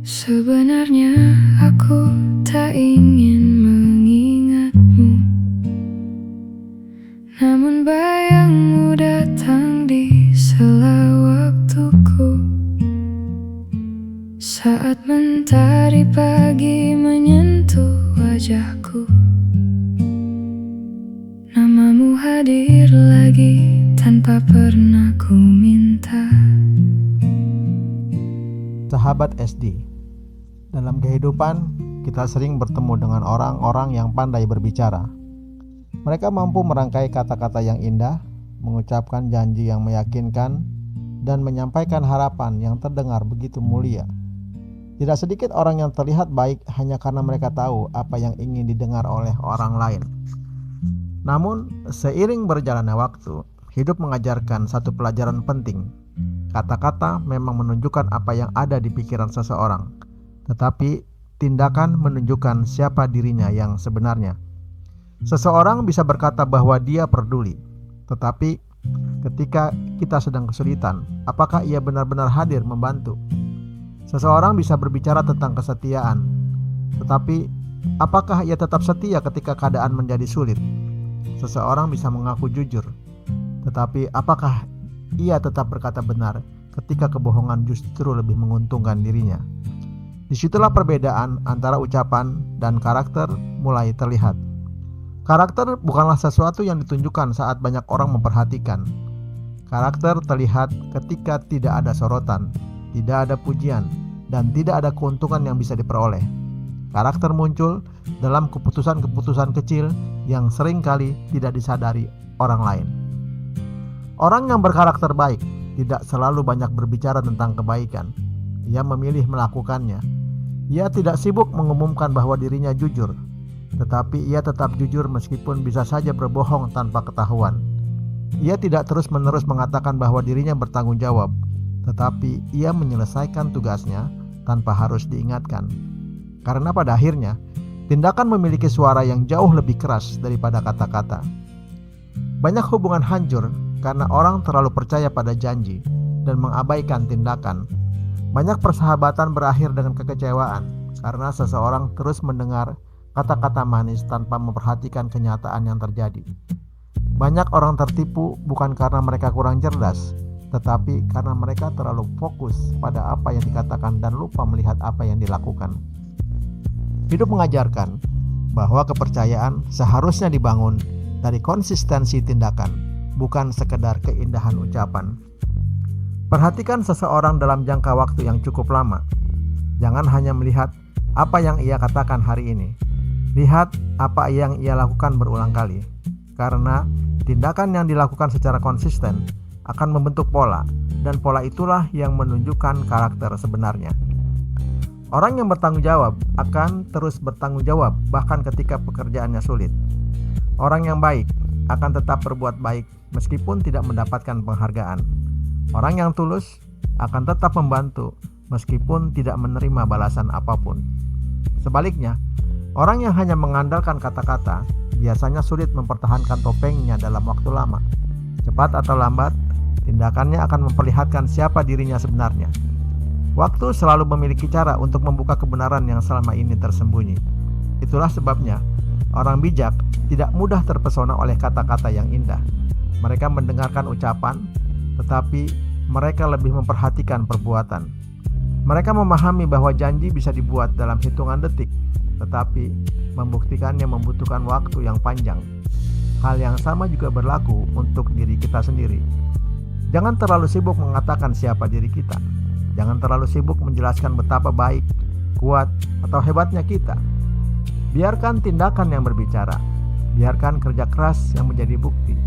Sebenarnya aku tak ingin mengingatmu, namun bayangmu datang di sela waktuku. Saat mentari pagi menyentuh wajahku, namamu hadir lagi tanpa pernah ku minta. Sahabat SD, dalam kehidupan kita sering bertemu dengan orang-orang yang pandai berbicara. Mereka mampu merangkai kata-kata yang indah, mengucapkan janji yang meyakinkan, dan menyampaikan harapan yang terdengar begitu mulia. Tidak sedikit orang yang terlihat baik hanya karena mereka tahu apa yang ingin didengar oleh orang lain. Namun, seiring berjalannya waktu, hidup mengajarkan satu pelajaran penting. Kata-kata memang menunjukkan apa yang ada di pikiran seseorang, tetapi tindakan menunjukkan siapa dirinya yang sebenarnya. Seseorang bisa berkata bahwa dia peduli, tetapi ketika kita sedang kesulitan, apakah ia benar-benar hadir membantu? Seseorang bisa berbicara tentang kesetiaan, tetapi apakah ia tetap setia ketika keadaan menjadi sulit? Seseorang bisa mengaku jujur, tetapi apakah ia tetap berkata benar ketika kebohongan justru lebih menguntungkan dirinya? Disitulah perbedaan antara ucapan dan karakter mulai terlihat. Karakter bukanlah sesuatu yang ditunjukkan saat banyak orang memperhatikan. Karakter terlihat ketika tidak ada sorotan, tidak ada pujian, dan tidak ada keuntungan yang bisa diperoleh. Karakter muncul dalam keputusan-keputusan kecil yang seringkali tidak disadari orang lain. Orang yang berkarakter baik tidak selalu banyak berbicara tentang kebaikan. Ia memilih melakukannya. Ia tidak sibuk mengumumkan bahwa dirinya jujur, tetapi ia tetap jujur meskipun bisa saja berbohong tanpa ketahuan. Ia tidak terus-menerus mengatakan bahwa dirinya bertanggung jawab, tetapi ia menyelesaikan tugasnya tanpa harus diingatkan. Karena pada akhirnya, tindakan memiliki suara yang jauh lebih keras daripada kata-kata. Banyak hubungan hancur karena orang terlalu percaya pada janji dan mengabaikan tindakan. Banyak persahabatan berakhir dengan kekecewaan karena seseorang terus mendengar kata-kata manis tanpa memperhatikan kenyataan yang terjadi. Banyak orang tertipu bukan karena mereka kurang cerdas, tetapi karena mereka terlalu fokus pada apa yang dikatakan dan lupa melihat apa yang dilakukan. Hidup mengajarkan bahwa kepercayaan seharusnya dibangun dari konsistensi tindakan, bukan sekedar keindahan ucapan. Perhatikan seseorang dalam jangka waktu yang cukup lama. Jangan hanya melihat apa yang ia katakan hari ini. Lihat apa yang ia lakukan berulang kali. Karena tindakan yang dilakukan secara konsisten akan membentuk pola, dan pola itulah yang menunjukkan karakter sebenarnya. Orang yang bertanggung jawab akan terus bertanggung jawab bahkan ketika pekerjaannya sulit. Orang yang baik akan tetap berbuat baik meskipun tidak mendapatkan penghargaan. Orang yang tulus akan tetap membantu meskipun tidak menerima balasan apapun. Sebaliknya, orang yang hanya mengandalkan kata-kata biasanya sulit mempertahankan topengnya dalam waktu lama. Cepat atau lambat, tindakannya akan memperlihatkan siapa dirinya sebenarnya. Waktu selalu memiliki cara untuk membuka kebenaran yang selama ini tersembunyi. Itulah sebabnya orang bijak tidak mudah terpesona oleh kata-kata yang indah. Mereka mendengarkan ucapan, tetapi mereka lebih memperhatikan perbuatan. Mereka memahami bahwa janji bisa dibuat dalam hitungan detik, tetapi membuktikannya membutuhkan waktu yang panjang. Hal yang sama juga berlaku untuk diri kita sendiri. Jangan terlalu sibuk mengatakan siapa diri kita. Jangan terlalu sibuk menjelaskan betapa baik, kuat, atau hebatnya kita. Biarkan tindakan yang berbicara. Biarkan kerja keras yang menjadi bukti.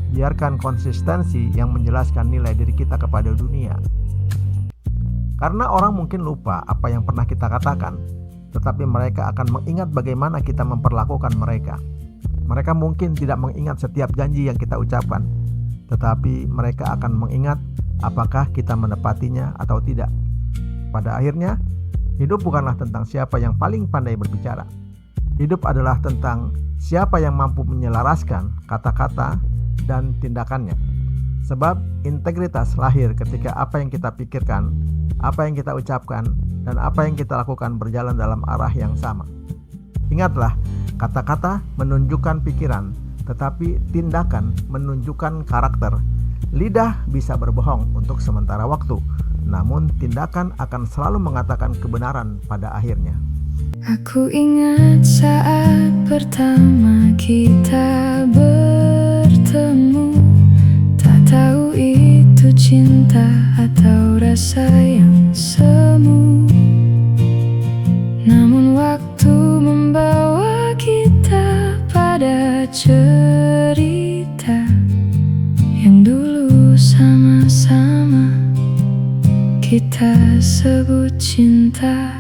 Biarkan konsistensi yang menjelaskan nilai diri kita kepada dunia. Karena orang mungkin lupa apa yang pernah kita katakan, tetapi mereka akan mengingat bagaimana kita memperlakukan mereka. Mereka mungkin tidak mengingat setiap janji yang kita ucapkan, tetapi mereka akan mengingat apakah kita menepatinya atau tidak. Pada akhirnya, hidup bukanlah tentang siapa yang paling pandai berbicara. Hidup adalah tentang siapa yang mampu menyelaraskan kata-kata dan tindakannya. Sebab integritas lahir ketika apa yang kita pikirkan, apa yang kita ucapkan, dan apa yang kita lakukan berjalan dalam arah yang sama. Ingatlah, kata-kata menunjukkan pikiran, tetapi tindakan menunjukkan karakter. Lidah bisa berbohong untuk sementara waktu, namun tindakan akan selalu mengatakan kebenaran pada akhirnya. Aku ingat saat pertama kita bertemu, tak tahu itu cinta atau rasa yang semu. Namun waktu membawa kita pada cerita yang dulu sama-sama kita sebut cinta.